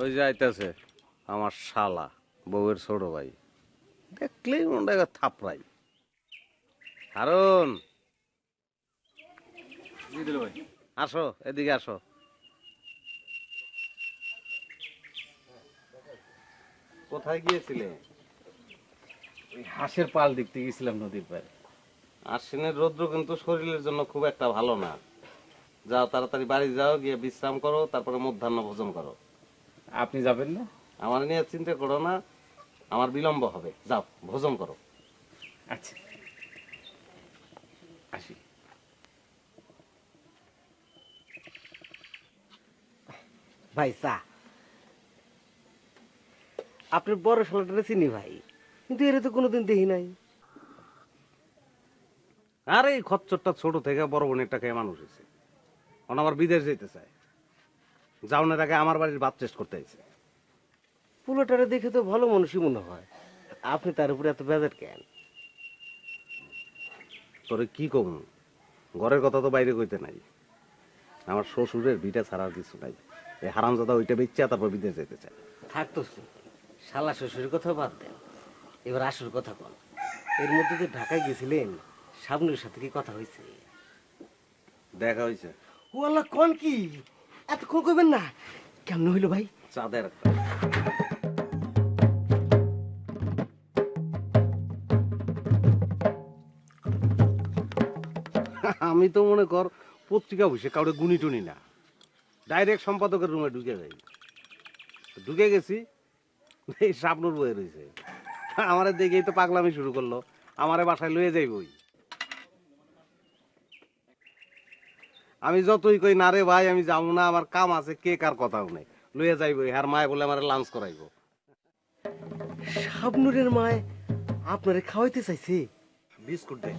ওই যে আইতাছে আমার শালা বউয়ের ছোট ভাই, দেখলেই মনটা থাপড়াই। হারুন, আসো এদিকে আসো। কোথায় গিয়েছিলে? ওই হাঁসের পাল দেখতে গেছিলাম নদীর পাড়ে। আশ্বিনের রৌদ্র কিন্তু শরীরের জন্য খুব একটা ভালো না। যাও তাড়াতাড়ি বাড়ি যাও, গিয়ে বিশ্রাম করো, তারপরে মধ্যাহ্ন ভোজন করো। আপনি যাবেন না? আমার নিয়ে চিন্তা করো না, আমার বিলম্ব হবে। যাও ভোজন করো। আচ্ছা, আসি। ভাই চা। আপনার বড় শালাটা চিনি ভাই, কিন্তু এর তো কোনোদিন দেখি নাই। আরে এই খচ্চরটা ছোট থেকে বড় বোনেরটা খেয়ে মানুষ হয়েছে, এখন আবার বিদেশ যেতে চায়। যাওনের আগে আমার বাড়ির ভাত টেস্ট করতে আইছে। পুলোটারে দেখে তো ভালো মানুষই মনে হয়, আপনি তার উপরে এত বেজার কেন? তোরে কি কম, ঘরের কথা তো বাইরে কইতে নাই। আমার শ্বশুরের ভিটা ছাড়ার কিছু নাই। এই হারামজাদা ওইটা বেচছে, তারপর বিদেশ যেতে চায়। থাকতো শালা শ্বশুরের কথা বাদ দেন, এবার আসল কথা কন। এর মধ্যে যে ঢাকায় গেছিলেন, শাবনুর সাথে কি কথা হয়েছে? দেখা হয়েছে। ও আল্লাহ, কন কি এতক্ষণ কইবেন না? কেমন হইলো ভাই? চাঁদের একটা। আমি তো মনে কর পত্রিকা বসে কাউরে গুনি টুনি না, ডাইরেক্ট সম্পাদকের রুমে ঢুকে যাই। ঢুকে গেছি, এই শাবনুর বয়ে রয়েছে। আমারে দেখেই তো পাগলামি শুরু করলো, আমারে বাসায় লয়ে যাইবই। আমি যতই কই না রে ভাই আমি যাবো না, আমার কাম আছে, কে কার কথাও নেই, লয়ে যাইবই। আর মায় বলে আমার লাঞ্চ করাইবো। শাবনুরের মায় আপনারে খাওয়াইতে চাইছে? বিস্কুট দে।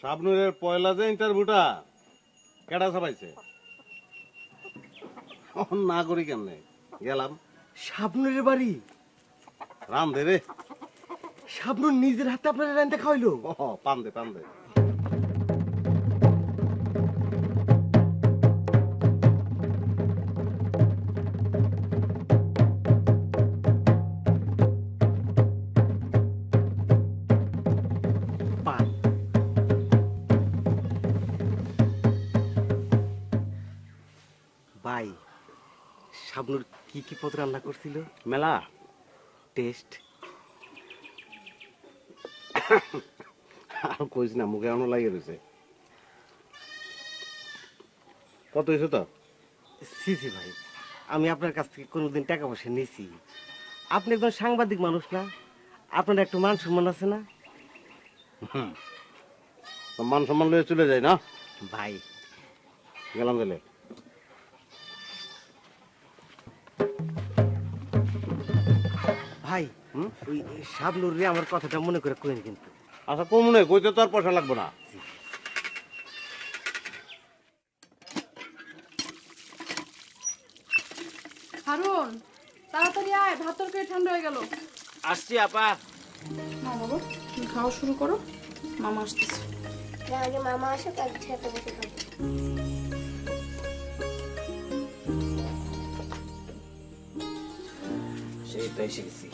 শাবনুরের পয়লা যে ইন্টারভিউটা কেডা ছাপাইছে? না করি কেমনে গেলাম। শাবনুরের বাড়ি? রাম দে রে। শাবনুর নিজের হাতে আপনারা রান্না খাওয়াইলো? পান দে পান দে। পান। ভাই, শাবনুর কি কি পদ রান্না করছিল? মেলা টেস্ট? আর কইস না, মুখে এমন লাগে রয়েছে। কত হয়েছে তো? সি সি ভাই, আমি আপনার কাছ থেকে কোনোদিন টাকা পয়সা নিয়েছি? আপনি একজন সাংবাদিক মানুষ না? আপনার একটু মান সম্মান আছে না? মান সম্মান লয়ে চলে যায় না ভাই গেলাম গেলে। ভাই, ওই শাবনুর রে আমার কথাটা মনে করে কইন কিন্তু। আচ্ছা কমনে কইতে তো আর পয়সা লাগবে না। হারুন, তাড়াতাড়ি আয়, ভাত তরকারি ঠান্ডা হয়ে গেল। আসছি আপা। না বাবা, তুমি খাওয়া শুরু করো, মামা আসতেছে। আগে মামা আসে তার সাথে বসে খাবো। সেই তো এসে গেছি।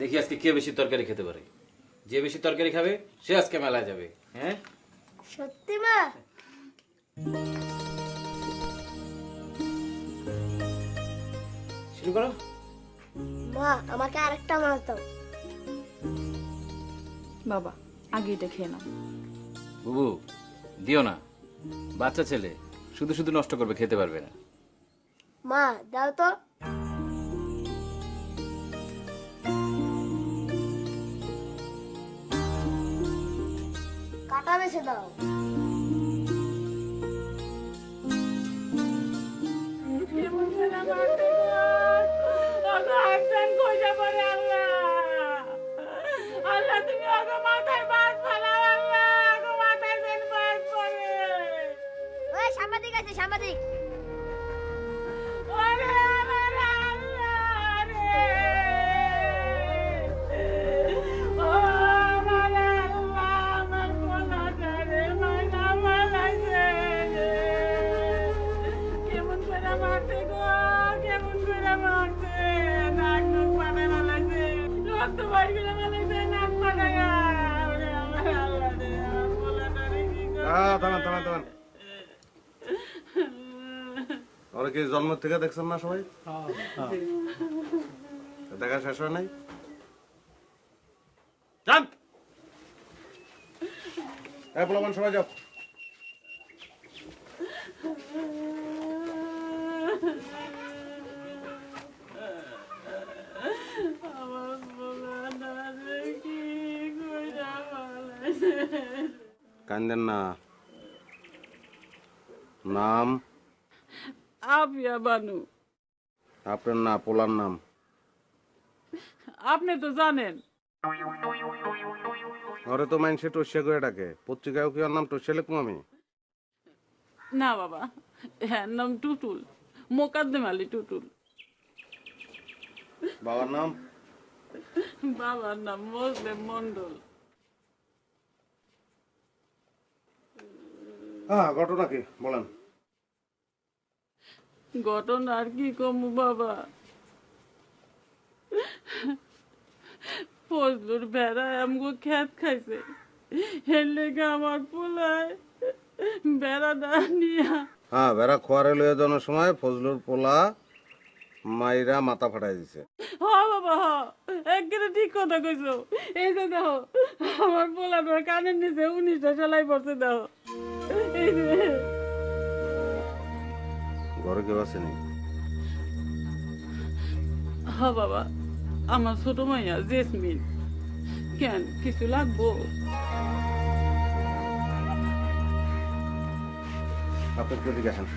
দেখি আজকে কে বেশি তরকারি খেতে পারে। যে বেশি তরকারি খাবে সে আজকে মেলায় যাবে। হ্যাঁ, সত্যি মা? শুরু করো। মা আমাকে আরেকটা মাছ দাও। বাবা আগে এটা খেয়ে নাও। বুবু দিও না, বাচ্চা ছেলে শুধু শুধু নষ্ট করবে, খেতে পারবে না। মা দাও তো। কাটা বেছে দাও। ওই সাংবাদিক আছে, সাংবাদিক। রক্ত বাইর করে ফেলাইছে নাক ফাটাইয়া। ওরে আমার আল্লাহ রে, আমার পোলাটারে কি করব? থামেন থামেন থামেন। ওরা কি জন্ম থেকে দেখছেন না সবাই? দেখা শেষ হয় নাই? যান এই পোলাপান সবাই যাও। আমার পোলাটারে কি কইরা ফেলাইছে? কান্দেন না। নাম? আপিয়া বানু। আপনার না, পোলার নাম? আপনি তো জানেন। ঘরে তো মানুষে টসিয়া করে ডাকে, পত্রিকায় কি ওর নাম টসিয়া লিখবো আমি? না বাবা, হ্যাঁ নাম টুটুল, মোকাদ্দেম আলী টুটুল। বাবার নাম? বাবার নাম মোজলেম মন্ডল। হ্যাঁ, ঘটনা কি বলেন? ঘটনা আর কি কমু বাবা, ফজলুর ভেড়া আমগো খেত খাইছে, এর লেগে আমার পোলায় ভেড়াটা নিয়া। হ্যাঁ, বেড়া খোয়ারে লইয়া যাওয়ার সময় ফজলুর পোলা মাইরা মাথা ফাটাই দিছে। হ বাবা হ, একবারে ঠিক কথা কইছো। এই যে দেখো আমার পোলাটার কানের নিচে 19টা সেলাই পড়ছে, দেখো এই যে। ঘরে কেউ আসেনি? হ বাবা, আমার ছোট মাইয়া জেসমিন। কেন কিছু লাগবো? আপনি একটু এদিকে আসেন।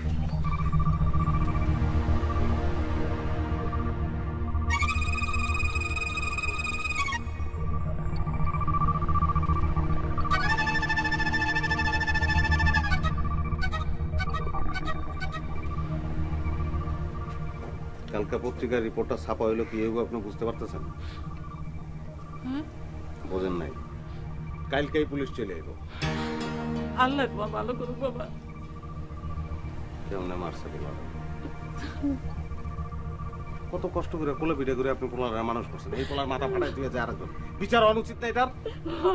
কালকে পত্রিকার রিপোর্টটা ছাপা হইলো কি হইব আপনি বুঝতে পারতেছেন? হ্যাঁ? বোঝেন নাই? কালকেই পুলিশ চলে এলো। আল্লাহ তোমার ভালো করুক বাবা। কেমনে মারছে পোলা? কত কষ্ট করে কোলে পিঠে করে আপনি পোলার মানুষ করছেন, এই পোলার মাথা ফাটাই দিয়ে যায় আরেকজন। বিচার অনুচিত না এটার?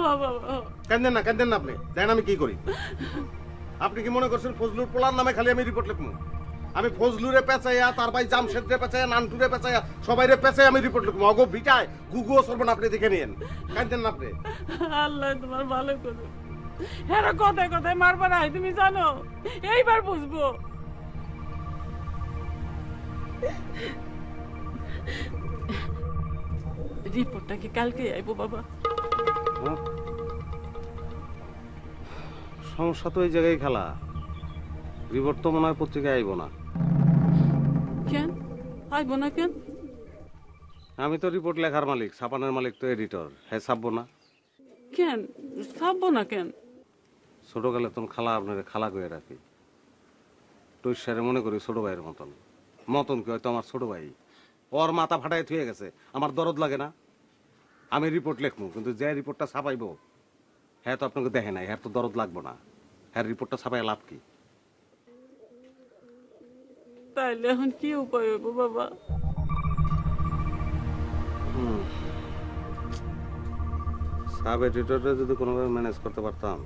বাবা কান্দেন না, কান্দেন না। আপনি দেখেন আমি কি করি। আপনি কি মনে করছেন ফজলুর পোলার নামে খালি আমি রিপোর্ট লিখবো? আমি ফজলুরে পেঁচাইয়া, তার ভাই জামশেদরে পেঁচাইয়া, নান্টুরে পেঁচাইয়া, সবাইরে পেঁচাই আমি রিপোর্ট লিখবো। অগো বিটায় গুগুও সরবেন, আপনি দেখে নিয়েন। কাঁদেন না আপনি। আল্লাহ তোমার ভালো করুক। হ্যাঁ কথায় কথায় মারবার আয়, তুমি জানো এইবার বুঝবো। রিপোর্টটা কি কালকে আইবো বাবা? হ্যাঁ? সমস্যা তো এই জায়গায় খেলা। রিপোর্ট তো মনে হয় পত্রিকায় আইব না। কেন আইবো না কেন? আমি তো রিপোর্ট লেখার মালিক, ছাপানোর মালিক তো এডিটর। হ্যাঁ, ছাপবো না কেন ছাপবো না কেন? ছোটকালে তুমি খালা আপনার খালা করে রাখি, টৈসারে মনে করি ছোট ভাইয়ের মতন। মতন কি হয়তো আমার ছোট ভাই, ওর মাথা ফাটাই থুয়ে গেছে, আমার দরদ লাগে না? আমি রিপোর্ট লিখবো, কিন্তু যে রিপোর্টটা ছাপাইবো হ্যাঁ তো আপনাকে দেখে নাই, হ্যাঁ তো দরদ লাগবো না। হ্যাঁ রিপোর্টটা ছাপাই লাভ কি? তাইলে এখন কি উপায় হইব বাবা? সাব এডিটরটা যদি কোনোভাবে ম্যানেজ করতে পারতাম।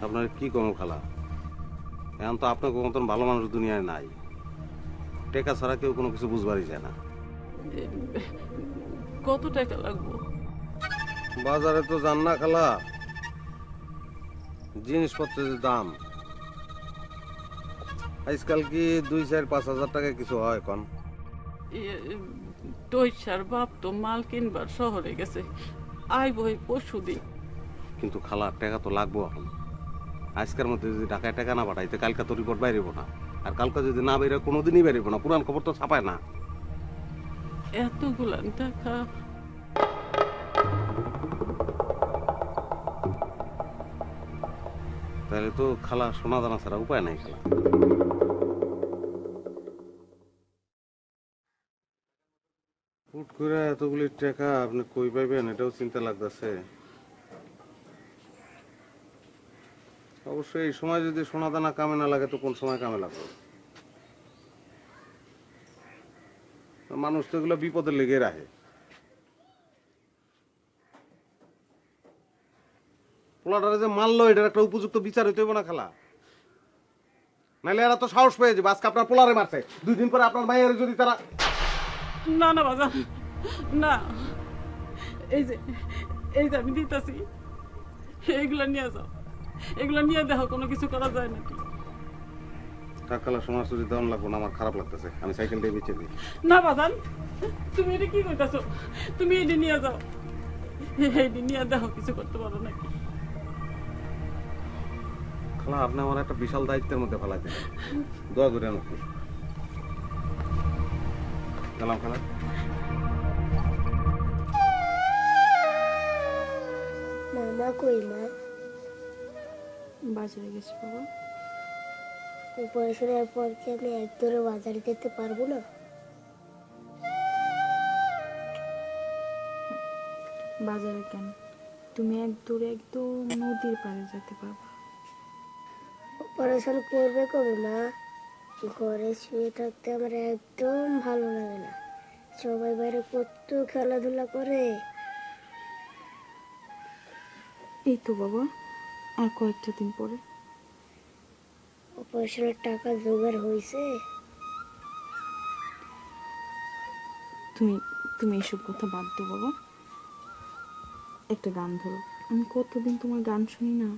আপনার কি কম খালা, এখন তো আপনার মতন ভালো মানুষ দুনিয়ায় নাই। টেকা ছাড়া কেউ কোনো কিছু বুঝবারই যায় না। কত টাকা লাগবো? বাজারে তো জান না খালা, জিনিসপত্রের যে দাম, আজকাল কি 2-4-5 হাজার টাকা কিছু হয় কন? টৈসার বাপ তো মাল কিনবার শহরে গেছে, আইবো এই পরশুদিন। কিন্তু খালা টাকা তো লাগবো এখন। আজকের মধ্যে যদি ঢাকায় টাকা না পাঠাইতে কালকে তো রিপোর্ট বাইরেব না, আর কালকে যদি না বেরোয় কোনোদিনই বেরোব না। পুরান খবর তো ছাপায় না। এতগুলান টাকা তাহলে তো খালা সোনা দানা ছাড়া উপায় নাই খালা। হুট করে এতগুলি টাকা আপনি কই পাইবেন এটাও চিন্তা লাগতেছে। অবশ্যই এই সময় যদি সোনা দানা কামে না লাগে তো কোন সময় কামে লাগবে? মানুষ তো এগুলো বিপদের লেগে রাখে। পোলাটারে যে মারলো এটার একটা উপযুক্ত বিচার হইতে হইব না খালা, নাহলে এরা তো সাহস পেয়ে যাবে আজকে আপনার পোলারে মারছে, 2 দিন পরে আপনার মায়ের যদি তারা। না না বাজান, না, এই যে আমি দিতেছি, এইগুলা নিয়ে যাও, এগুলা নিয়ে দেখো কোনো কিছু করা যায় নাকি। টাকালা সোনার চুরি দেওয়ান লাগবো না, আমার খারাপ লাগতেছে, আমি সাইকেলটাই বেঁচে দিই। না বাজান, তুমি এটা কি করতেছো? তুমি এটি নিয়ে যাও, এইটি নিয়ে দেখো কিছু করতে পারো নাকি। খালা আপনি আমার একটা বিশাল দায়িত্বের মধ্যে ফেলাই দিলেন, দোয়া করে আমাকে গেলাম খালা। মামা কই মা? বাজারে গেছি বাবা। অপারেশনের পর কি আমি এক দৌড়ে বাজারে যেতে পারবো না? বাজারে কেন, তুমি এক দূরে একদম নদীর পাড়ে যেতে পারবা। অপারেশন করবে কবে মা? ঘরে শুয়ে থাকতে আমার একদম ভালো লাগে না, সবাই বাইরে কত খেলাধুলা করে। এই তো বাবা, আর কয়েকটা দিন পরে। অপারেশনের টাকা জোগাড় হয়েছে? তুমি এসব কথা বাদ দাও বাবা, একটা গান ধরো। আমি কতদিন তোমার গান শুনি না,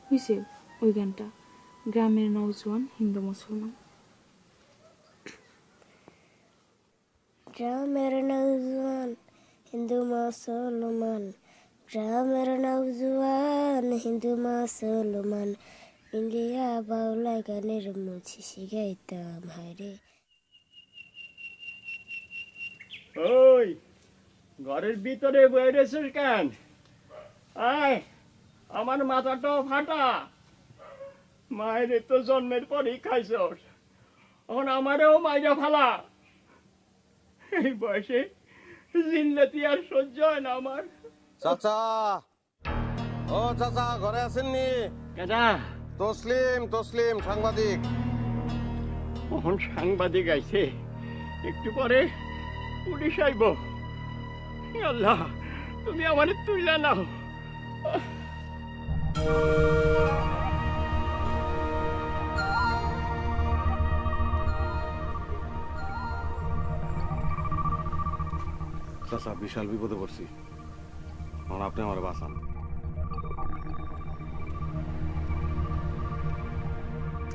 বুঝছে? ওই গানটা, গ্রামের নওজোয়ান হিন্দু মুসলমান। গ্রামের নওজোয়ান হিন্দু মুসলমান, গ্রামের নওজোয়ান হিন্দু মুসলমান, ইন্ডিয়া বাউলা গানের মুছি শিখাইতাম হায়রে। ওই ঘরের ভিতরে বয়ে রেছিস কেন? আয়, আমার মাথাটাও ফাটা, মায়ের তো জন্মের পরই খাইছস, এখন আমারেও মাইরা ফালা। এই বয়সে জিল্লাতি আর সহ্য হয় না আমার। চাচা, ও চাচা ঘরে আছেননি? কেডা? তসলিম সাংবাদিক। কখন সাংবাদিক আইছে? একটু পরে পুলিশ আইব। আল্লাহ, তুমি আমার তুইলা নাও। চাচা বিশাল বিপদে পড়ছি, আমার আপনি আমার বাঁচান।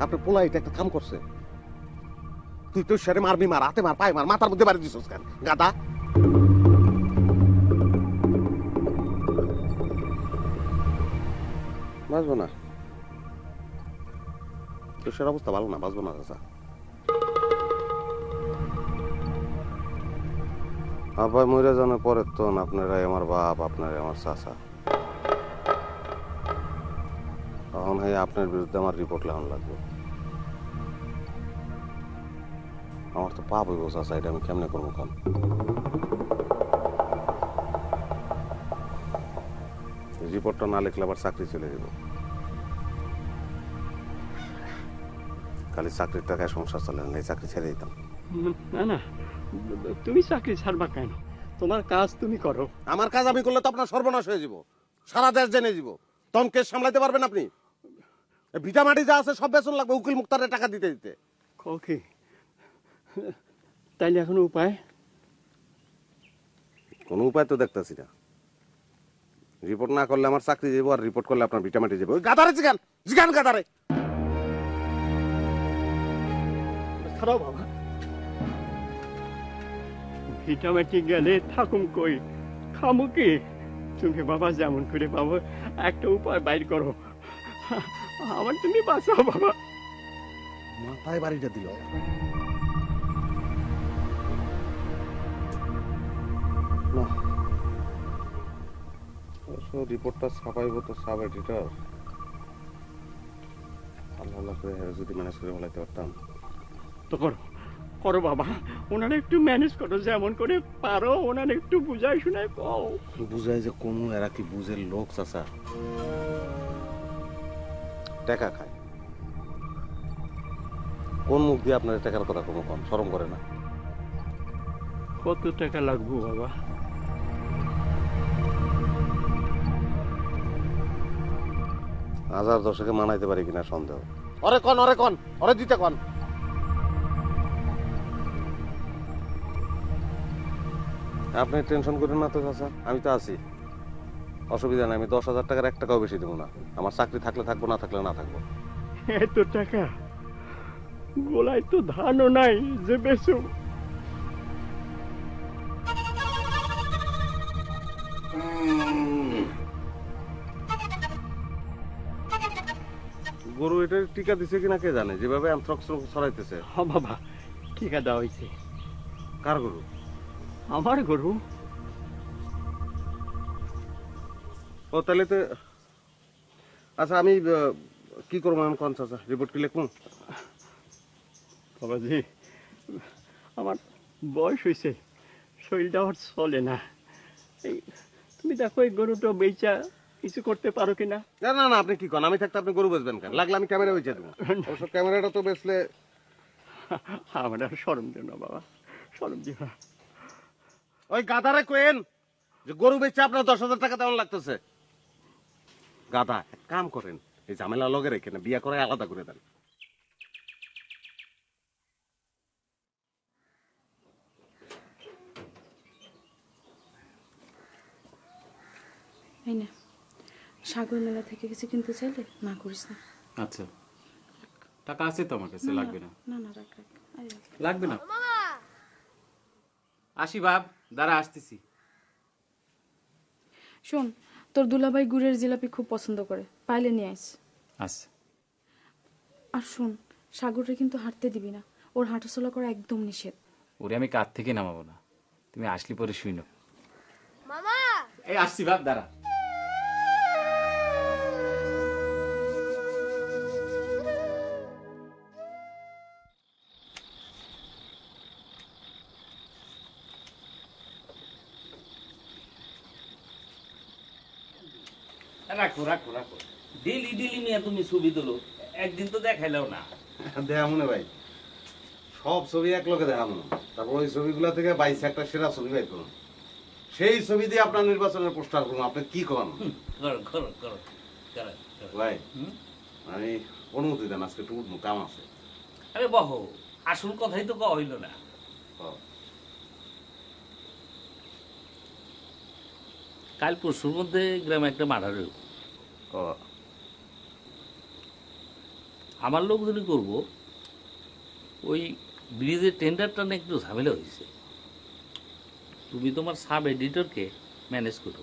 আপনার পোলা এটা একটা কাম করছে, তুই তো সেরে মারবি, মার হাতে মার, পায়ে মার, মাথার মধ্যে বাড়ি দিছিস কেন গাদা? বাঁচবো না, তো সের অবস্থা ভালো না, বাঁচবো না চাচা। আব্বাই মরে জানার পরে তো আপনারাই আমার বাপ, আপনারাই আমার চাচা। তখন আপনার বিরুদ্ধে আমার রিপোর্ট লেখান লাগবে। আমার তো পাপ হইব চাচা, এটা আমি কেমনে করবো কাম? রিপোর্টটা না লিখলে আবার চাকরি চলে যাব। খালি চাকরির টাকায় সংসার চলে না, এই চাকরি ছেড়ে দিতাম। না না, তুমি চাকরি ছাড়বা কেন? তোমার কাজ তুমি করো। আমার কাজ আমি করলে তো আপনার সর্বনাশ হয়ে যাব, সারা দেশ জেনে যাব, তখন কেস সামলাইতে পারবেন আপনি? ভিটা মাটি যা আছে সব বেতন লাগবে উকিল মুক্তারের টাকা দিতে দিতে। ওকে, তাইলে এখন উপায়? কোনো উপায় তো দেখতেছি না। রিপোর্ট না করলে আমার চাকরি যাবো, আর রিপোর্ট করলে আপনার ভিটা মাটি যাবে। ওই গাদারে জিগান গাদারে। খারাপ বাবা, ভিটামেটি গেলে থাকুম কই, খামু কি? তুমি বাবা যেমন করে পাবো একটা উপায় বাইর করো, আমার তুমি বাঁচাও বাবা। মাথায় বাড়িটা দিল। রিপোর্টটা ছাপাইব তো সাব এডিটর, আল্লাহ করে যদি ম্যানেজ করে ফেলাইতে পারতাম। তো করো করো বাবা, ওনারা একটু ম্যানেজ করো, যেমন করে পারো ওনারা একটু বুঝাই শুনাই কও। বুঝাই যে কোন এরা কি বুঝের লোক চাচা, টাকা খায়। কোন মুখ দিয়ে আপনার টাকার কথা কোনো কম শরম করে না? কত টাকা লাগবো বাবা? হাজার দশকে মানাইতে পারি কিনা সন্দেহ। ওরে কন, ওরে কন, ওরে দিতে কন। আপনি টেনশন করেন না তো চাচা, আমি তো আছি, অসুবিধা নাই। আমি 10,000 টাকার 1 টাকাও বেশি দেবো না। আমার চাকরি থাকলে থাকবো, না থাকলে না থাকবো। এত টাকা গোলায় তো ধানও নাই যে বেশু। গরু এটার টিকা দিছে কিনা কে জানে, যেভাবে অ্যানথ্রাক্স রোগ ছড়াইতেছে। হ্যাঁ বাবা, টিকা দেওয়া হয়েছে। কার গরু? আমার গরু। ও তাহলে তো আচ্ছা, আমি কি করবো আমি কোন চাচা? রিপোর্ট কি লিখবো? বাবাজি, আমার বয়স হয়েছে, শরীরটা আর চলে না। এই তুমি দেখো এই গরুটা বেচা কিছু করতে পারো কিনা? না না না, আপনি কি করেন? আমি থাকতে আপনি গরু বেচবেন কেন? লাগলে আমি ক্যামেরা বেচে দেবো। অবশ্য ক্যামেরাটা তো বেচলে আমার আর শরম দিও না বাবা, শরম দিও না। ওই গাধারে কোয়েন যে গরু বেচে আপনার 10,000 টাকা তেমন লাগতেছে। গাধা, এক কাম করেন, এই ঝামেলা লগে রেখে না, বিয়ে করে আলাদা করে দেন। এই না, সাগর মেলা থেকে কিছু কিনতে চাইলে না করিস না। আচ্ছা, টাকা আছে তো আমার কাছে, লাগবে না। না না, রাখ রাখ, আরে রাখ। লাগবে না। আসি বাপ, দাঁড়া আসতেছি। শোন, তোর দুলাভাই গুড়ের জিলাপি খুব পছন্দ করে, পাইলে নিয়ে আইস। আচ্ছা। আর শোন, সাগরে কিন্তু হাঁটতে দিবি না, ওর হাঁটাচলা করা একদম নিষেধ। ওরে আমি কাঁধ থেকে নামাবো না, তুমি আসলি পরে শুইনো। মামা এই আসছি বাপ, দাঁড়া। রাখো রাখো রাখো, ডেলি ডেলি নিয়ে তুমি ছবি তোলো, একদিন তো দেখাইলেও না। দেখাবো না ভাই, সব ছবি এক লোকে দেখাবো না। তারপর ওই ছবিগুলো থেকে 22 একটা সেরা ছবি বের করুন, সেই ছবি দিয়ে আপনার নির্বাচনের পোস্টার করুন। আপনি কি করেন? করো করো করো করো। ভাই আমি অনুমতি দেন, আজকে একটু উঠবো, কাম আছে। আরে বহ, আসল কথাই তো কওয়া হইল না। কাল পরশুর মধ্যে গ্রামে একটা মার্ডার হইল। আমার লোকজনই করবো, ওই ব্রিজের টেন্ডারটা না একটু ঝামেলা হয়েছে। তুমি তোমার সাব এডিটরকে ম্যানেজ করো।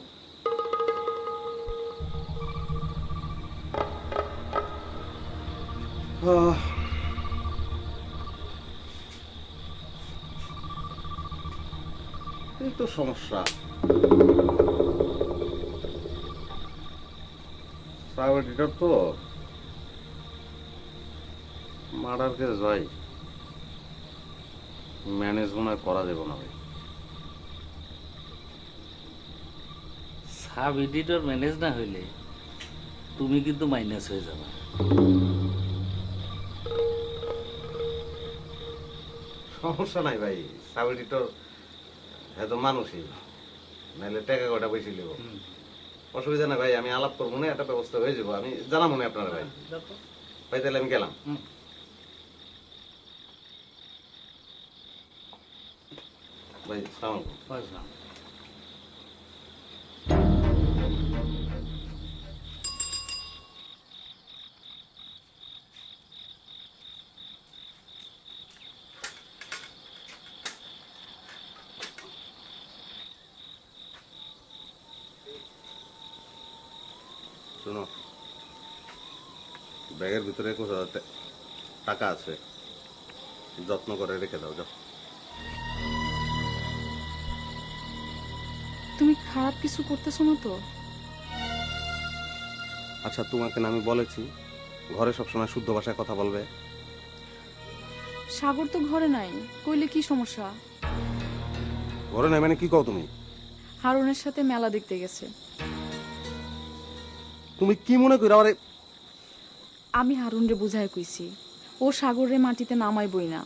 এই তো সমস্যা। সাব এডিটর তো মার্ডার কেস ভাই, ম্যানেজ মনে হয় করা যাবে না ভাই। সাব এডিটর ম্যানেজ না হইলে তুমি কিন্তু মাইনাস হয়ে যাবে। সমস্যা নাই ভাই, সাব এডিটর এত মানুষই, নাহলে টাকা কটা বেশি নেব। অসুবিধা নাই ভাই, আমি আলাপ করবো না, একটা ব্যবস্থা হয়ে যাবো। আমি জানাবো না আপনারা ভাই। ভাই তাহলে আমি গেলাম। ভাই সালাম আলাইকুম। শোনো, ব্যাগের ভিতরে 21,000 টাকা আছে, যত্ন করে রেখে দাও। যাও। তুমি খারাপ কিছু করতেছো না তো? আচ্ছা, তোমাকে না আমি বলেছি ঘরে সবসময় শুদ্ধ ভাষায় কথা বলবে? সাগর তো ঘরে নাই, কইলে কি সমস্যা? ঘরে নাই মানে কি কও তুমি? হারুনের সাথে মেলা দেখতে গেছে। তুমি কি মনে করো আরে? আমি হারুনরে বুঝায় কইছি, ও সাগরে মাটিতে নামাইবই না।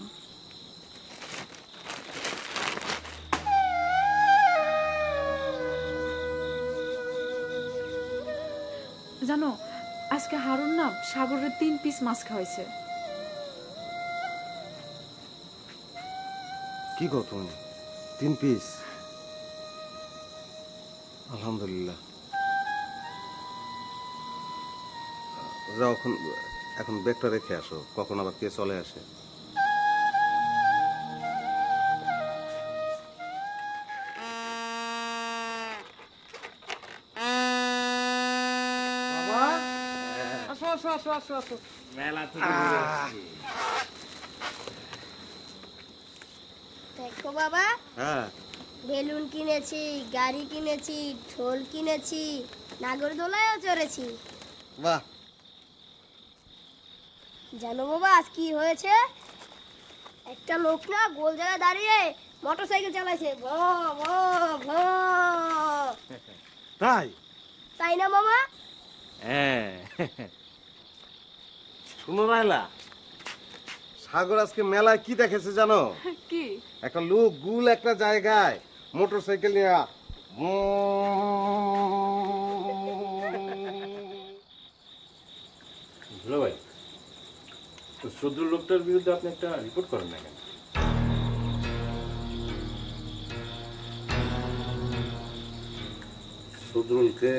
জানো আজকে হারুন না সাগরের 3 পিস মাছ খাওয়াইছে। কি কো তুমি 3 পিস? আলহামদুলিল্লাহ। যাও এখন ব্যাগটা রেখে আসো, কখন আবার কে চলে আসে। দেখো বাবা, হ্যাঁ বেলুন কিনেছি, গাড়ি কিনেছি, ঢোল কিনেছি, নাগরদোলায়ও চড়েছি। বাহ, জানো বাবা আজ কি হয়েছে? একটা লোক না গোল জায়গায় দাঁড়িয়ে মোটরসাইকেল চালাইছে, ভ ভ ভ। তাই? তাই না মামা? হ্যাঁ। শুনো রাইলা, সাগর আজকে মেলায় কি দেখেছে জানো? কি? একটা লোক গুল একটা জায়গায় মোটরসাইকেল নিয়ে দুলা ভাই, তো শ্রদ্ধুর লোকটার বিরুদ্ধে আপনি একটা রিপোর্ট করেন না কেন? সদরুলকে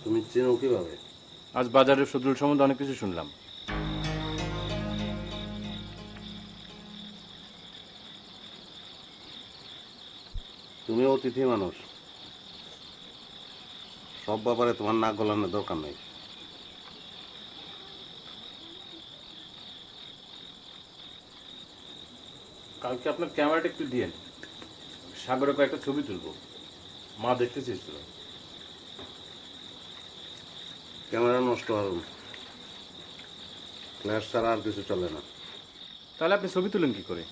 তুমি চেনো কিভাবে? আজ বাজারে সদরুল সম্বন্ধে অনেক কিছু শুনলাম। তুমি অতিথি মানুষ, সব ব্যাপারে তোমার নাক গলানোর দরকার নেই। কালকে আপনার ক্যামেরাটা একটু দিয়েন, সাগরে কয়েকটা ছবি তুলবো, মা দেখতে চেয়েছিল। ক্যামেরা নষ্ট হবে, ফ্ল্যাশ ছাড়া আর কিছু চলে না। তাহলে আপনি ছবি তুলেন কি করে?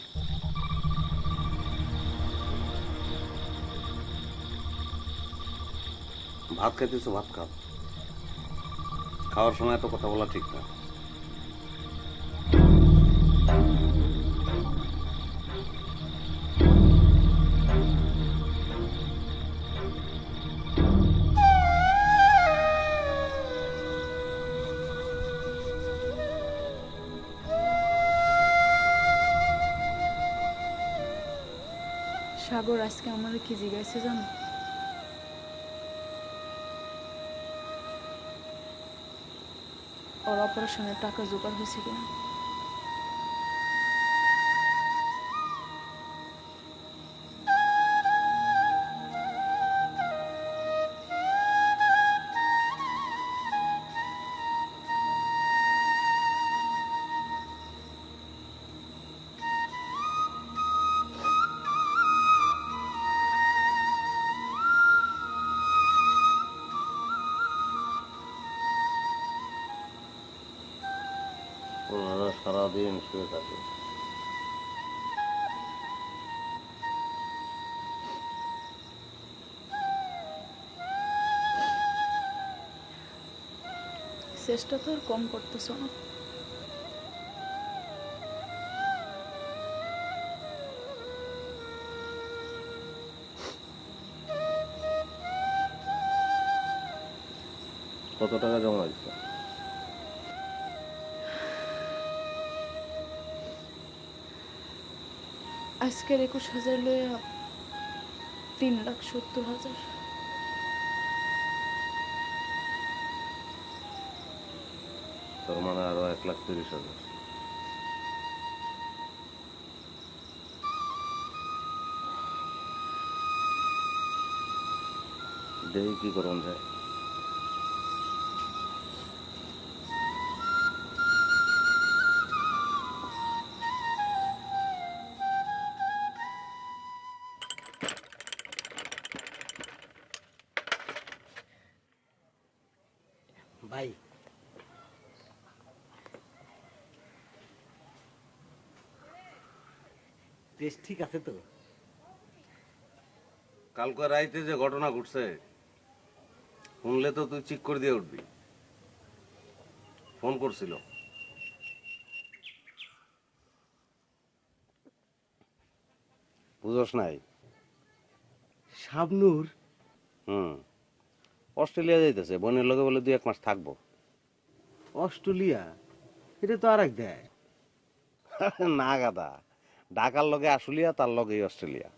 ভাত খাইতেছো, ভাত খাও। খাওয়ার সময় এত কথা বলা ঠিক না। সাগর আজকে আমার কি জিজ্ঞাসা জানো? ওর অপারেশনের টাকা জোগাড় হয়েছে কিনা। ওনারা সারাদিন শুয়ে থাকে। চেষ্টা তো আর কম করতেছো না। কত টাকা জমা দিচ্ছে? আজকের 21,000 লইয়া 3,70,000। তোর মানে আরো 1,30,000। দেখি কি করুন যায়। ভাই বেশ ঠিক আছে তো? কালকে রাইতে যে ঘটনা ঘটছে শুনলে তো তুই চিক করে দিয়ে উঠবি। ফোন করছিল। বুঝস নাই? শাবনূর? হুম, অস্ট্রেলিয়া যাইতেছে, বোনের লগে বলে 2-1 মাস থাকবো। অস্ট্রেলিয়া এটা তো আর এক দেয়। না গাদা, ঢাকার লগে আশুলিয়া, তার লগেই অস্ট্রেলিয়া।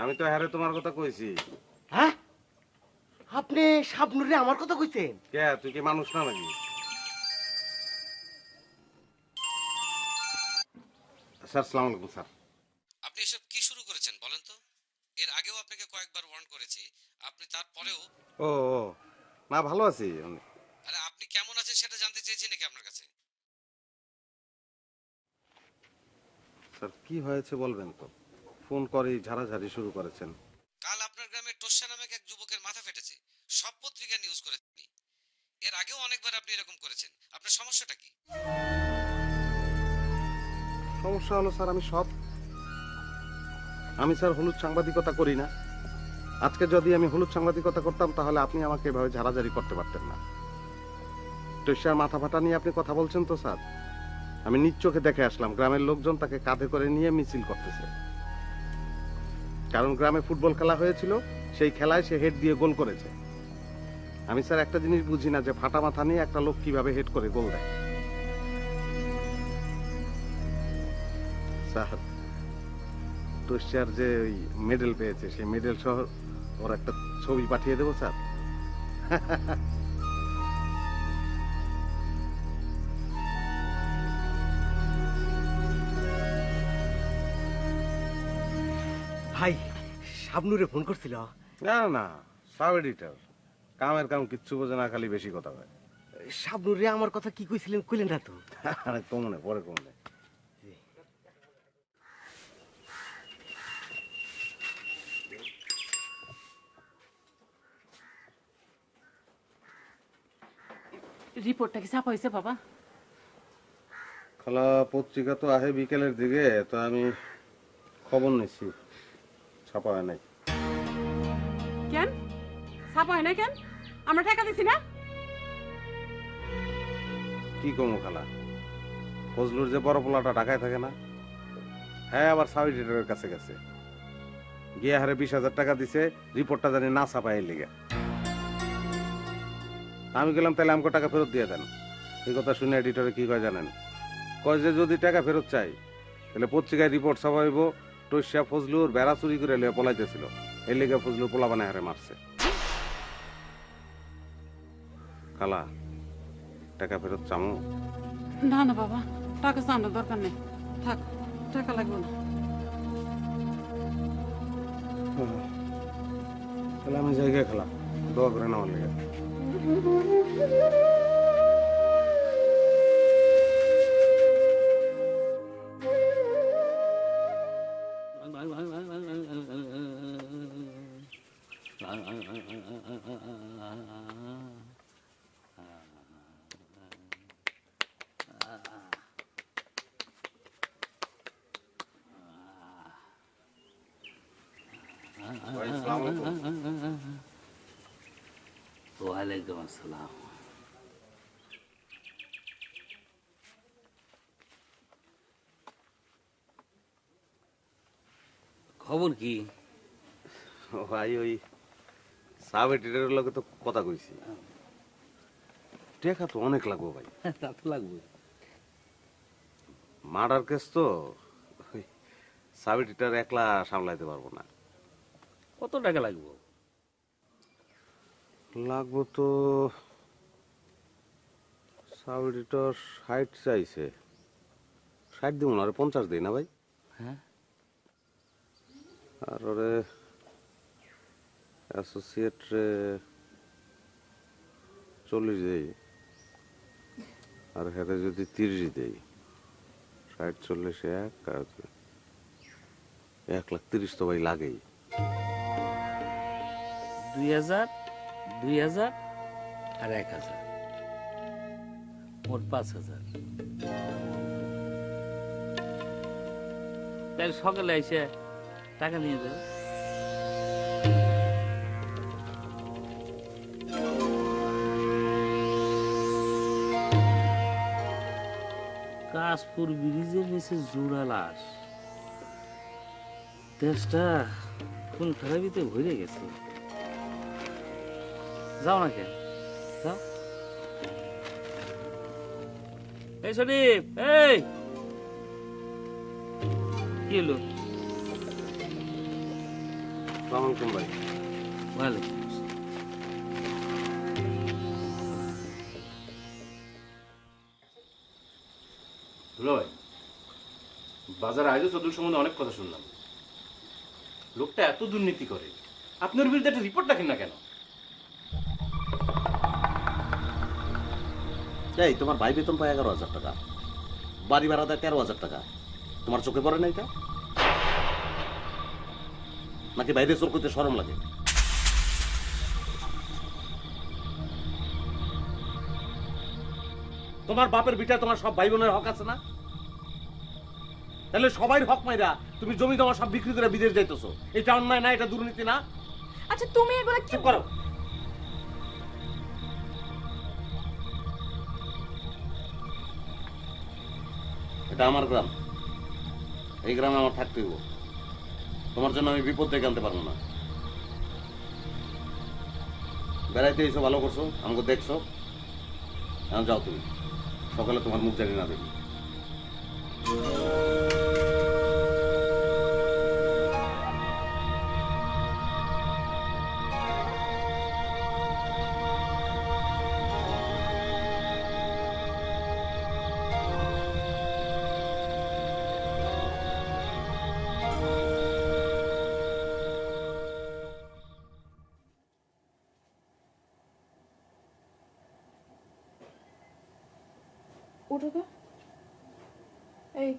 আমি তো হ্যারে তোমার কথা কইছি। হ্যাঁ, আপনি শাবনুরে আমার কথা কইছেন? কে, তুই কি মানুষ না নাকি? স্যার, সালাম আলাইকুম স্যার। আপনি এসব কি শুরু করেছেন বলেন তো? এর আগেও আপনাকে কয়েকবার ওয়ার্ন করেছি, আপনি তারপরেও। ও ও, না ভালো আছি। আরে আপনি কেমন আছেন সেটা জানতে চেয়েছি নাকি আপনার কাছে? স্যার কি হয়েছে বলবেন তো? ফোন করেই ঝাড়াঝাড়ি শুরু করেছেন। কাল আপনার গ্রামে টোস্যা নামে এক যুবকের মাথা ফেটেছে, সব পত্রিকা নিউজ করেছেন। এর আগেও অনেকবার আপনি এরকম করেছেন, আপনার সমস্যাটা কি? সমস্যা হলো স্যার, আমি স্যার হলুদ সাংবাদিকতা করি না। আজকে যদি আমি হলুদ সাংবাদিকতা করতাম তাহলে আপনি আমাকে এভাবে ঝাড়াঝাড়ি করতে পারতেন না। টোস্যার মাথা ফাটা নিয়ে আপনি কথা বলছেন তো স্যার? আমি নিজ চোখে দেখে আসলাম, গ্রামের লোকজন তাকে কাঁধে করে নিয়ে মিছিল করতেছে। কারণ গ্রামে ফুটবল খেলা হয়েছিল, সেই খেলায় সে হেড দিয়ে গোল করেছে। আমি স্যার একটা জিনিস বুঝি না যে ফাটা মাথা নিয়ে একটা লোক কিভাবে হেড করে গোল দেয়। স্যার, টোস্যার যে ওই মেডেল পেয়েছে, সেই মেডেল সহ ওর একটা ছবি পাঠিয়ে দেবো স্যার। ভাই, শাবনুরে ফোন করছিল? না না, সাব এডিটর কামের কাম কিচ্ছু বোঝে না, খালি বেশি কথা হয়। শাবনুরে আমার কথা কি কইছিলেন কইলেন না তো? আরে কমনে, পরে কমনে। রিপোর্টটা কি ছাপা হয়েছে বাবা? খালা পত্রিকা তো আহে বিকেলের দিকে, তো আমি খবর নিচ্ছি, ছাপা হয় নাই। কেন ছাপা হয় না কেন? আমরা টাকা দিছি না? কি কমো খালা, ফজলুর যে বড় পোলাটা ঢাকায় থাকে না, হ্যাঁ আবার সাব এডিটরের কাছে গেছে, গিয়ে হারে 20,000 টাকা দিছে রিপোর্টটা জানি না ছাপায় লিগে। আমি গেলাম, তাহলে আমাকে টাকা ফেরত দিয়ে দেন। এই কথা শুনে এডিটরে কি কয় জানেন? কয় যে যদি টাকা ফেরত চাই তাহলে পত্রিকায় রিপোর্ট ছাপাইব টোস্যা ফজলুর বেড়া চুরি করে লিয়ে পলাইতেছিল, এই লিগে ফজলুর পোলা বানায় হারে মারছে। খালা, টাকা ফেরত চামু? না না বাবা, টাকা চানোর দরকার নেই, থাক, টাকা লাগবে না। তাহলে আমি জায়গায় খেলা দোয়া করে নেওয়ার লেগে। ওয়ালাইকুম আসসালাম। খবর কি? ভাই ওই সাব এডিটরের লগে তো কথা কইছি, টাকা তো অনেক লাগবে ভাই। তা তো লাগবে। মার্ডার কেস তো, সাব এডিটর একলা সামলাইতে পারবো না। কত টাকা লাগবে? লাগবো তো, সাব এডিটর 60 চাইছে, 60 দিব না, 50 দিই না ভাই। হ্যাঁ, আর ওরে অ্যাসোসিয়েট রে 40 দেই, আর হেরে যদি 30 দেই, 60 40 1,30,000 তো ভাই লাগেই। 2000 2000 আর 1000, মোট 5000। তাই সকালে এসে টাকা নিয়ে যাবে। কাশপুর ব্রিজের নিচে জোড়া লাশ, দেশটা কোন থেরাপিতে ভরে গেছে। যাও না কেন, যাও। এই শরীফ, এই কি হলো? সালাম আলাইকুম ভাই। ওয়ালাইকুম। দুলা ভাই, বাজার আয়োজন চৌধুরী সম্বন্ধে অনেক কথা শুনলাম। লোকটা এত দুর্নীতি করে, আপনার বিরুদ্ধে একটা রিপোর্ট রাখেন না কেন? এই তোমার ভাই বেতন পায় 11,000 টাকা, বাড়ি ভাড়া দেয় 13,000 টাকা, তোমার চোখে পড়ে না এটা? নাকি বাইরে চোর করতে শরম লাগে? তোমার বাপের বিটা তোমার সব ভাই বোনের হক আছে না? তাহলে সবাই হক মাইরা তুমি জমি জমা সব বিক্রি করে বিদেশ যাইতেছো, এটা অন্যায় না? এটা দুর্নীতি না? আচ্ছা তুমি এগুলো কি চুপ করো। এটা আমার গ্রাম, এই গ্রামে আমার থাকতে হইব। তোমার জন্য আমি বিপদ ডেকে আনতে পারবো না। বেড়াইতে এসো, ভালো করছো, আমাকে দেখছো, এখন যাও তুমি। সকালে তোমার মুখ জানি না দেখি। উঠো তো, এই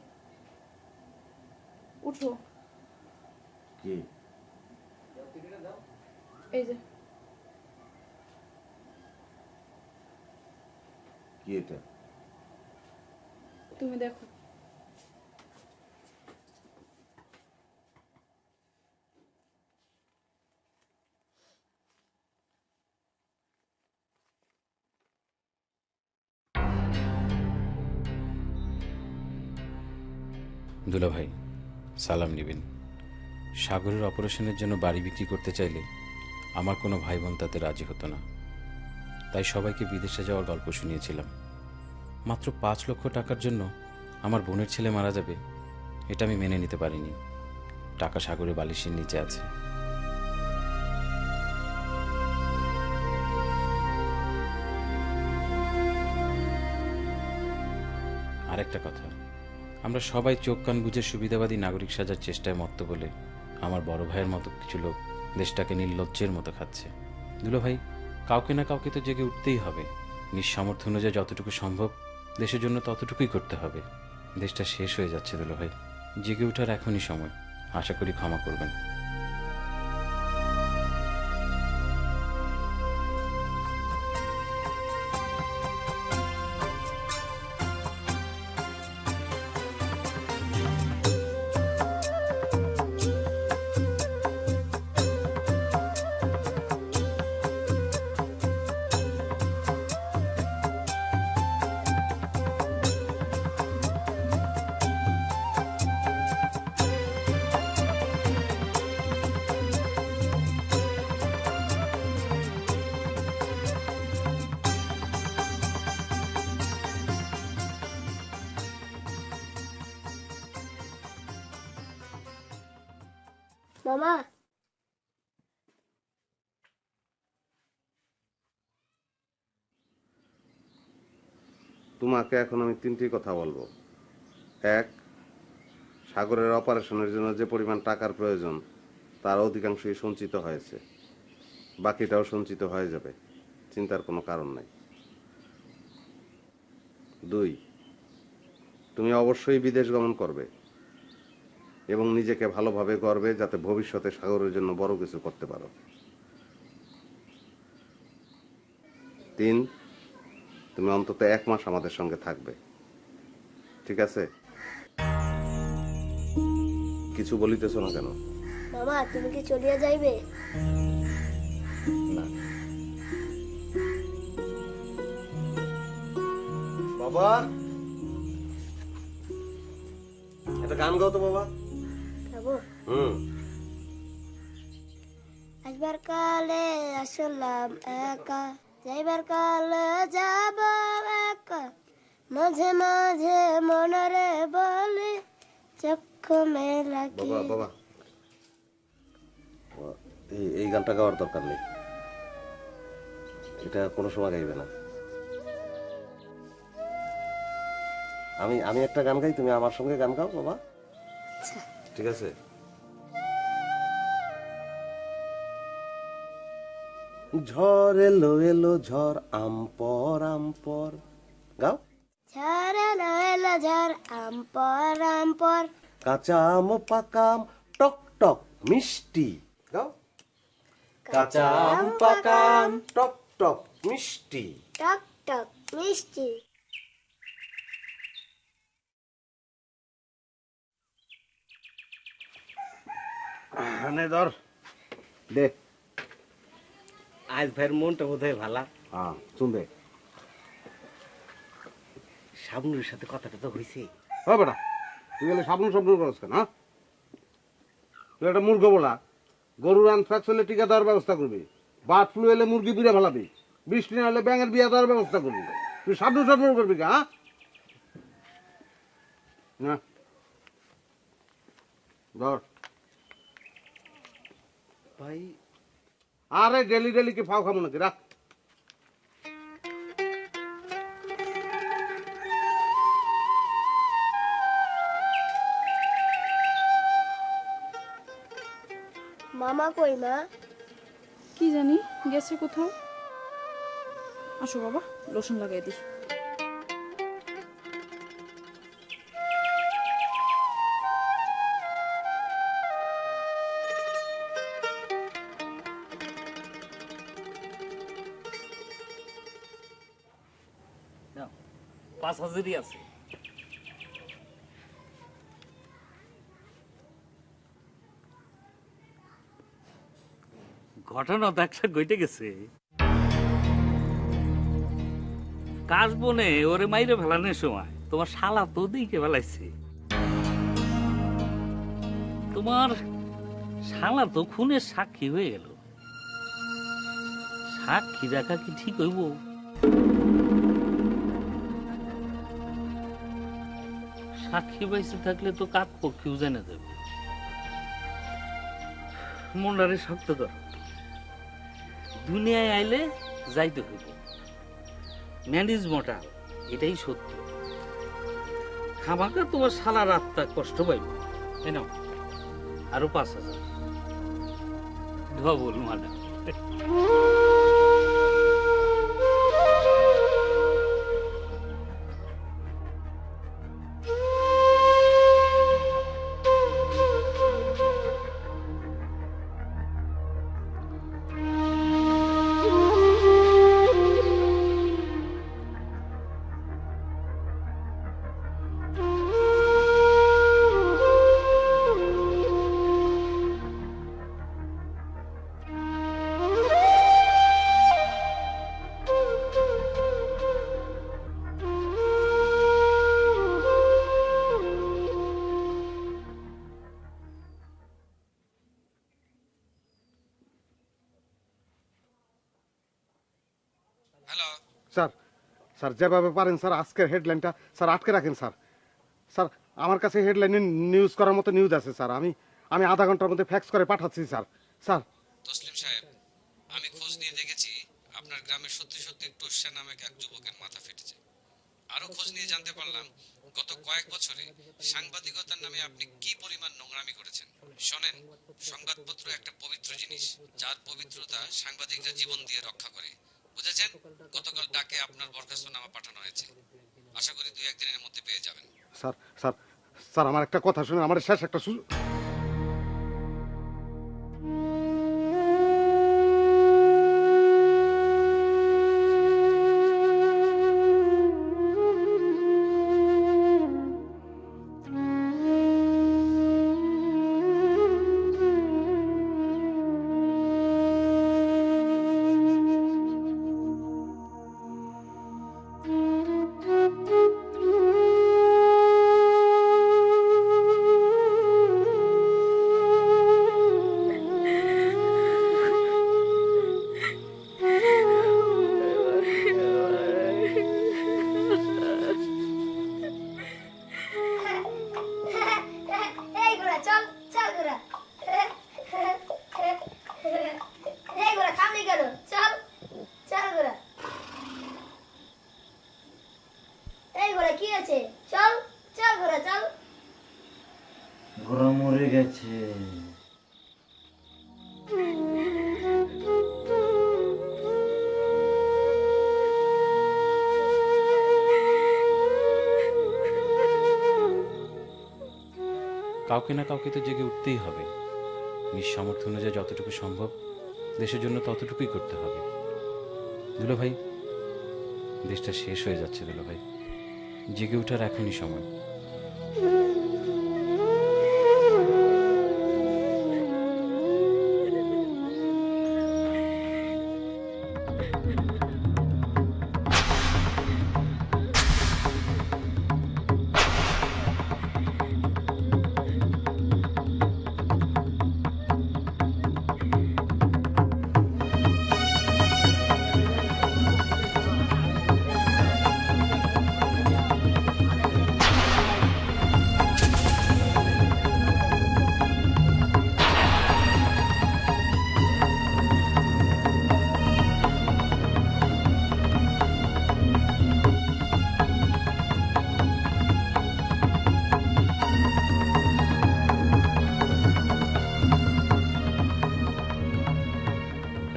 উঠো। কি এই যে কি এটা? তুমি দেখো। দুলা ভাই, সালাম নেবেন। সাগরের অপারেশনের জন্য বাড়ি বিক্রি করতে চাইলে আমার কোনো ভাই বোন তাতে রাজি হতো না, তাই সবাইকে বিদেশে যাওয়ার গল্প শুনিয়েছিলাম। মাত্র 5 লক্ষ টাকার জন্য আমার বোনের ছেলে মারা যাবে, এটা আমি মেনে নিতে পারিনি। টাকা সাগরে বালিশের নিচে আছে। আরেকটা কথা, আমরা সবাই চোখ কান বুঝে সুবিধাবাদী নাগরিক সাজার চেষ্টায় মত্ত বলে আমার বড় ভাইয়ের মতো কিছু লোক দেশটাকে নির্লজ্জের মতো খাচ্ছে। দুলা ভাই, কাউকে না কাউকে তো জেগে উঠতেই হবে। নিজ সামর্থ্য অনুযায়ী যতটুকু সম্ভব দেশের জন্য ততটুকুই করতে হবে। দেশটা শেষ হয়ে যাচ্ছে দুলা ভাই, জেগে ওঠার এখনই সময়। আশা করি ক্ষমা করবেন। মামা, তোমাকে এখন আমি 3টি কথা বলবো। 1, সাগরের অপারেশনের জন্য যে পরিমাণ টাকার প্রয়োজন তার অধিকাংশই সঞ্চিত হয়েছে, বাকিটাও সঞ্চিত হয়ে যাবে, চিন্তার কোনো কারণ নাই। 2, তুমি অবশ্যই বিদেশ গমন করবে এবং নিজেকে ভালোভাবে গড়বে, যাতে ভবিষ্যতে সাগরের জন্য বড় কিছু করতে পারো। 3, তুমি অন্তত 1 মাস আমাদের সঙ্গে থাকবে, ঠিক আছে? কিছু বলিতেছো না কেন? মামা তুমি কি চলিয়া যাইবে? না বাবা, একটা গান গাও তো বাবা। যাবো? আসবার কালে আসলাম একা, যাইবার কালে যাব একা, মাঝে মাঝে মনরে বলে চক্ষু মেলা কি। বাবা বাবা এই গানটা গাওয়ার দরকার নেই, এটা কোনো সময় গাইবে না। আমি একটা গান গাই, তুমি আমার সঙ্গে গান গাও বাবা, ঠিক আছে? ঝড় এলো এলো ঝড় আমপর আমপর, গাও। ঝড় এলো এলো ঝড় আমপর আমপর, কাঁচা আম পাকা আম টক টক মিষ্টি, গাও। কাঁচা আম পাকা আম টক টক মিষ্টি। টক টক মিষ্টি। নে ধর দে। আজ ভাইয়ের মনটা বোধ হয় ভালা। হ্যাঁ শুন দে। শাবনুরের সাথে কথাটা তো হয়েছে। হবে না, তুই গেলে সাবুন সাবুন করছ কেন? তুই একটা মূর্খ বলা, গরুর অ্যানথ্রাক্স হলে টিকা দেওয়ার ব্যবস্থা করবি, বার্ড ফ্লু এলে মুরগি বিড়ে ফেলাবি, বৃষ্টি না হলে ব্যাঙের বিয়ে দেওয়ার ব্যবস্থা করবি। তুই সাবুন সাবুন করবি কে? হ্যাঁ না ধর ভাই আরে ডেলি ডেলি কি ফাও খাবো নাকি, রাখ। মামা কই মা? কি জানি গেছে কোথাও। আসো বাবা, লোশন লাগাই দিই। নাও, 5,000-ই আছে। ঘটনা তো একটা ঘটে গেছে। কাশ বনে ওরে মাইরে ফেলানোর সময় তোমার শালা তো দিকে ফেলাইছে। তোমার শালা তো খুনের সাক্ষী হয়ে গেল। সাক্ষী রাখা কি ঠিক হইব? সাক্ষী বাইসে থাকলে তো কাক পক্ষীও জেনে দেবে। মনটারে শক্ত কর। দুনিয়ায় আইলে যাইতে হইব, ম্যানেজ মোটা, এটাই সত্য। খামাকা তোমার সারা রাতটা কষ্ট পাইব। এই নাও আরো 5,000 ডবল মানা। হ্যালো, স্যার স্যার যেভাবে পারেন স্যার আজকের হেডলাইনটা স্যার আটকে রাখেন স্যার। স্যার আমার কাছে হেডলাইনে নিউজ করার মতো নিউজ আছে স্যার, আমি আধা ঘন্টার মধ্যে ফ্যাক্স করে পাঠাচ্ছি স্যার। স্যার তসলিম সাহেব, আমি খোঁজ নিয়ে দেখেছি আপনার গ্রামে সত্যি সত্যি টোস্যা নামক এক যুবকের মাথা ফেটেছে। আরো খোঁজ নিয়ে জানতে পারলাম গত কয়েক বছরে সাংবাদিকতার নামে আপনি কি পরিমাণ নোংরামি করেছেন। শোনেন, সংবাদপত্র একটা পবিত্র জিনিস, যার পবিত্রতা সাংবাদিকরা জীবন দিয়ে রক্ষা করে, বুঝেছেন? গতকাল ডাকে আপনার বরখাস্তনামা পাঠানো হয়েছে। আশা করি 2-1 দিনের মধ্যে পেয়ে যাবেন। স্যার স্যার স্যার আমার একটা কথা শুনে, আমার শেষ একটা ওরা মরে গেছে। কাউকে না কাউকে তো জেগে উঠতেই হবে। নিজ সামর্থ্য অনুযায়ী যতটুকু সম্ভব দেশের জন্য ততটুকুই করতে হবে। দুলো ভাই, দেশটা শেষ হয়ে যাচ্ছে দুলো ভাই, জেগে ওঠার এখনই সময়।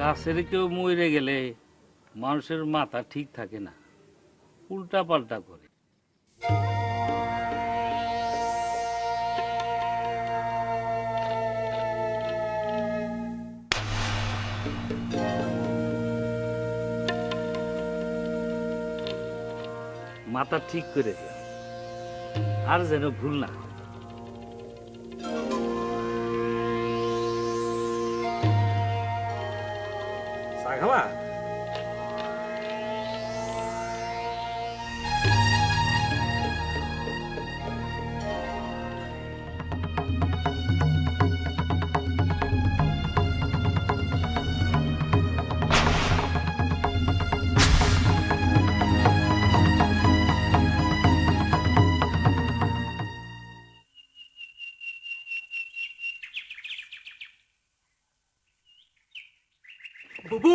কাছের কেউ মরে গেলে মানুষের মাথা ঠিক থাকে না, উল্টা পাল্টা করে। মাথা ঠিক করে দেয়, আর যেন ভুল না হয়। খাবা বুবু,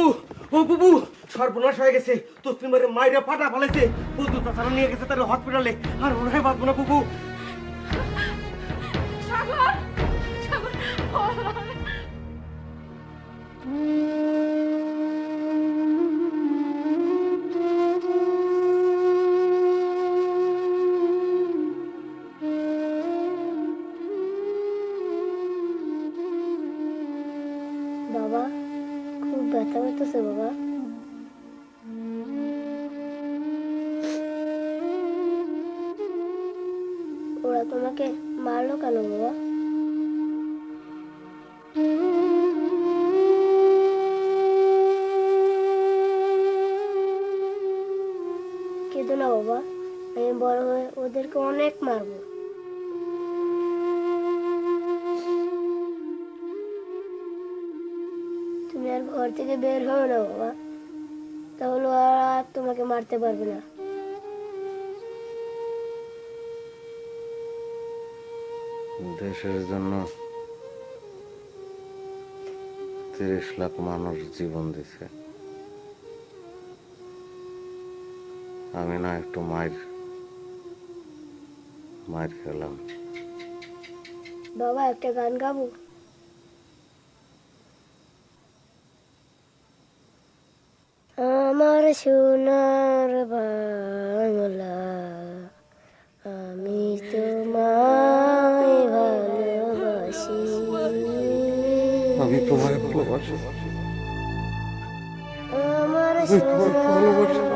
ও বুবু, সর্বনাশ হয়ে গেছে। তসলিমারে মাইরা ফাটা ফেলেছে। বন্ধু তাছাড়া নিয়ে গেছে তার হসপিটালে। আর মনে হয় বাঁচবো না বুবু। বাবা, খুব ব্যথা করতেছে বাবা। ওরা তোমাকে মারলো কেন বাবা? কেঁদো না বাবা, আমি বড় হয়ে ওদেরকে অনেক মারবো। তুমি আর ঘর থেকে বের হবে না বাবা, তাহলে আর তোমাকে মারতে পারবে না। দেশের জন্য 30 লাখ মানুষ জীবন দিছে। আমি না একটু মার খেলাম। বাবা, একটা গান গাবো? আমার সোনার বাংলা, আমি তোমায় ভালোবাসি। আমি তোমায় ভালোবাসি। আমার সোনার